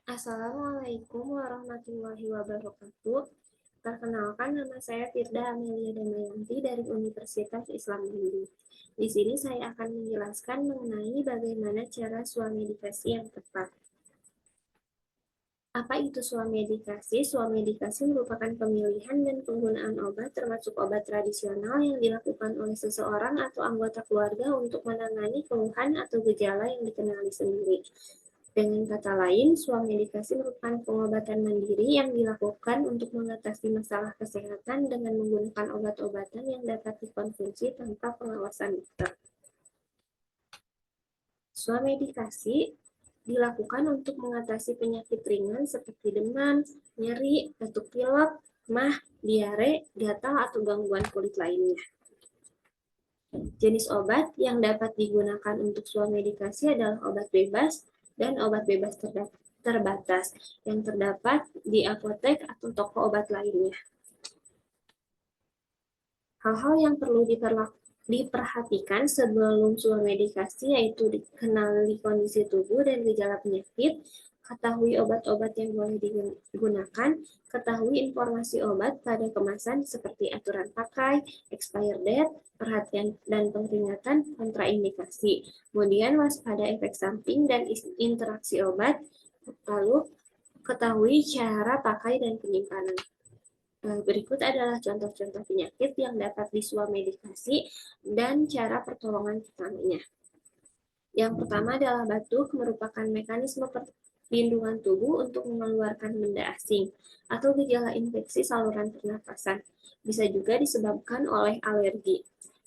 Assalamualaikum warahmatullahi wabarakatuh. Perkenalkan, nama saya Firda Amelia Damayanti dari Universitas Islam Bandung. Di sini saya akan menjelaskan mengenai bagaimana cara swamedikasi yang tepat. Apa itu swamedikasi? Swamedikasi merupakan pemilihan dan penggunaan obat termasuk obat tradisional yang dilakukan oleh seseorang atau anggota keluarga untuk menangani keluhan atau gejala yang dikenali sendiri. Dengan kata lain, swamedikasi merupakan pengobatan mandiri yang dilakukan untuk mengatasi masalah kesehatan dengan menggunakan obat-obatan yang dapat dikonsumsi tanpa pengawasan dokter. Swamedikasi dilakukan untuk mengatasi penyakit ringan seperti demam, nyeri, batuk pilek, mah, diare, gatal, atau gangguan kulit lainnya. Jenis obat yang dapat digunakan untuk swamedikasi adalah obat bebas dan obat bebas terbatas yang terdapat di apotek atau toko obat lainnya. Hal-hal yang perlu diperhatikan sebelum swamedikasi yaitu dikenali kondisi tubuh dan gejala penyakit, ketahui obat-obat yang boleh digunakan, ketahui informasi obat pada kemasan seperti aturan pakai, expired date, perhatian dan peringatan kontraindikasi. Kemudian waspada efek samping dan interaksi obat, lalu ketahui cara pakai dan penyimpanan. Berikut adalah contoh-contoh penyakit yang dapat diswamedikasi dan cara pertolongan pertamanya. Yang pertama adalah batuk, merupakan mekanisme perlindungan tubuh untuk mengeluarkan benda asing atau gejala infeksi saluran pernafasan. Bisa juga disebabkan oleh alergi.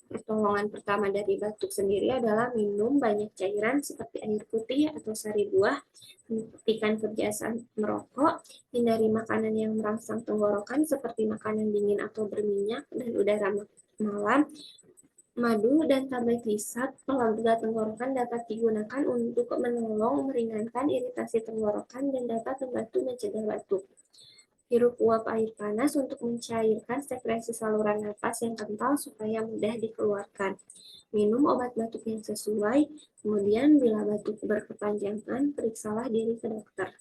Pertolongan pertama dari batuk sendiri adalah minum banyak cairan seperti air putih atau sari buah, hentikan kebiasaan merokok, hindari makanan yang merangsang tenggorokan seperti makanan dingin atau berminyak dan udara malam. Madu dan tablet hisap pelega tenggorokan dapat digunakan untuk menolong meringankan iritasi tenggorokan dan dapat membantu mencegah batuk. Hirup uap air panas untuk mencairkan sekresi saluran napas yang kental supaya mudah dikeluarkan. Minum obat batuk yang sesuai, kemudian bila batuk berkepanjangan, periksalah diri ke dokter.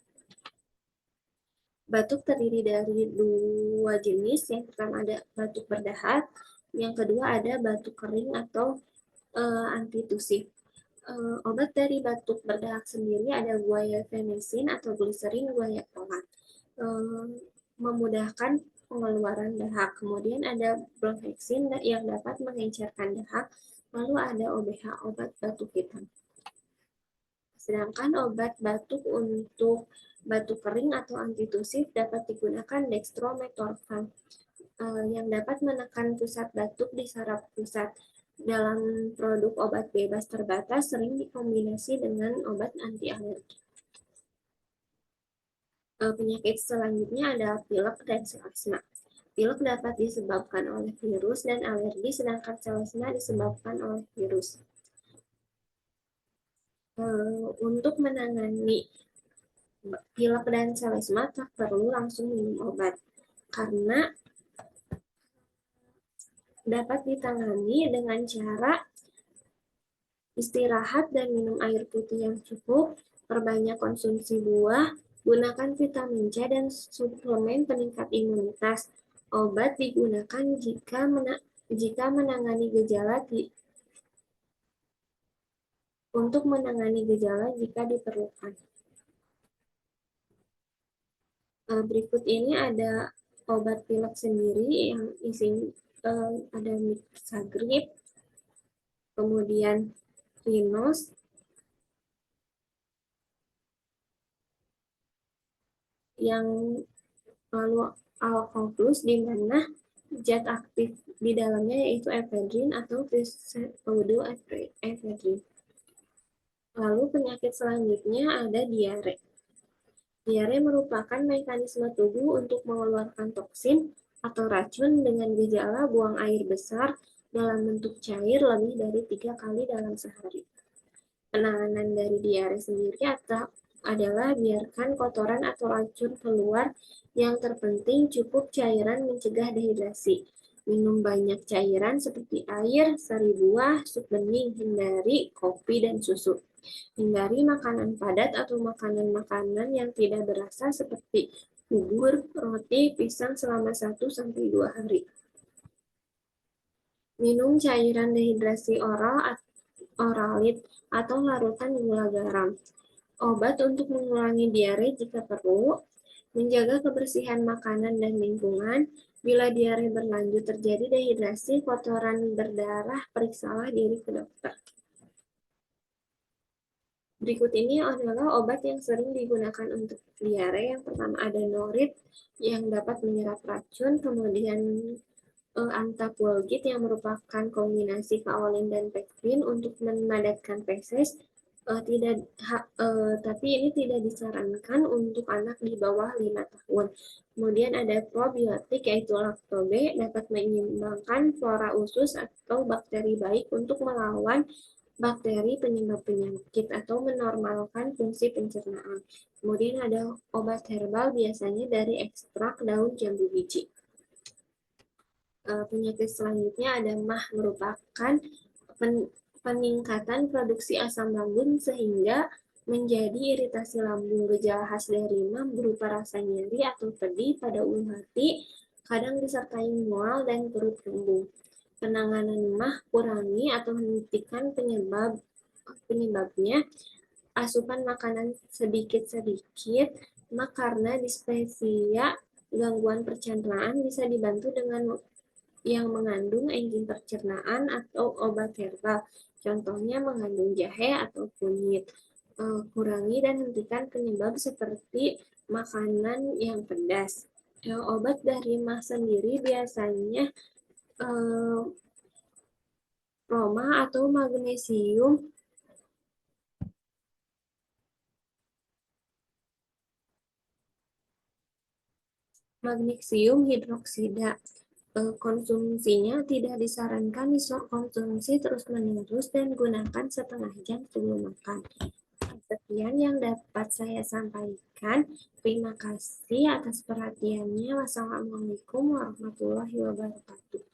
Batuk terdiri dari dua jenis, yang pertama ada batuk berdahak, yang kedua ada batuk kering atau antitusif. Obat dari batuk berdahak sendiri ada guaifenesin atau gliserin guaiacolan. Memudahkan pengeluaran dahak. Kemudian ada bromhexin yang dapat mengencerkan dahak. Lalu ada OBH, obat batuk hitam. Sedangkan obat batuk untuk batuk kering atau antitusif dapat digunakan dextromethorphan yang dapat menekan pusat batuk di saraf pusat. Dalam produk obat bebas terbatas sering dikombinasi dengan obat anti alergi. Penyakit selanjutnya adalah pilek dan selesma. Pilek dapat disebabkan oleh virus dan alergi, sedangkan selesma disebabkan oleh virus. Untuk menangani pilek dan selesma tak perlu langsung minum obat, karena dapat ditangani dengan cara istirahat dan minum air putih yang cukup, perbanyak konsumsi buah, gunakan vitamin C dan suplemen peningkat imunitas. Obat digunakan jika menangani gejala untuk menangani gejala jika diperlukan. Berikut ini ada obat pilek sendiri yang isinya ada Mixagrip, kemudian Rinos, yang lalu Alcoplus, di mana zat aktif di dalamnya yaitu efedrin atau pseudoephedrine. Lalu penyakit selanjutnya ada diare. Diare merupakan mekanisme tubuh untuk mengeluarkan toksin atau racun dengan gejala buang air besar dalam bentuk cair lebih dari 3 kali dalam sehari. Penanganan dari diare sendiri adalah biarkan kotoran atau racun keluar. Yang terpenting cukup cairan mencegah dehidrasi. Minum banyak cairan seperti air, sari buah, sup bening, hindari kopi dan susu. Hindari makanan padat atau makanan-makanan yang tidak berasa seperti bubur, roti, pisang selama 1-2 hari. Minum cairan dehidrasi oralit atau larutan gula garam. Obat untuk mengurangi diare jika perlu. Menjaga kebersihan makanan dan lingkungan. Bila diare berlanjut terjadi dehidrasi, kotoran berdarah, periksalah diri ke dokter. Berikut ini adalah obat yang sering digunakan untuk diare. Yang pertama ada norit yang dapat menyerap racun, kemudian antapulgit yang merupakan kombinasi kaolin dan pektin untuk memadatkan feses. Tapi ini tidak disarankan untuk anak di bawah 5 tahun. Kemudian ada probiotik yaitu lactobe dapat menyeimbangkan flora usus atau bakteri baik untuk melawan bakteri penyebab penyakit atau menormalkan fungsi pencernaan. Kemudian ada obat herbal biasanya dari ekstrak daun jambu biji. Penyakit selanjutnya ada MAH merupakan peningkatan produksi asam lambung sehingga menjadi iritasi lambung. Gejala khas dari MAH berupa rasa nyeri atau pedih pada ulu hati, kadang disertai mual dan perut kembung. Penanganan MAH kurangi atau hentikan penyebabnya, asupan makanan sedikit-sedikit, MAH karena dispepsia, gangguan pencernaan bisa dibantu dengan yang mengandung enzim pencernaan atau obat herbal. Contohnya mengandung jahe atau kunyit. Kurangi dan hentikan penyebab seperti makanan yang pedas. Obat dari MAH sendiri biasanya roma atau magnesium hidroksida. Konsumsinya tidak disarankan dikonsumsi terus-menerus dan gunakan setengah jam sebelum makan. Sekian yang dapat saya sampaikan. Terima kasih atas perhatiannya. Wassalamualaikum warahmatullahi wabarakatuh.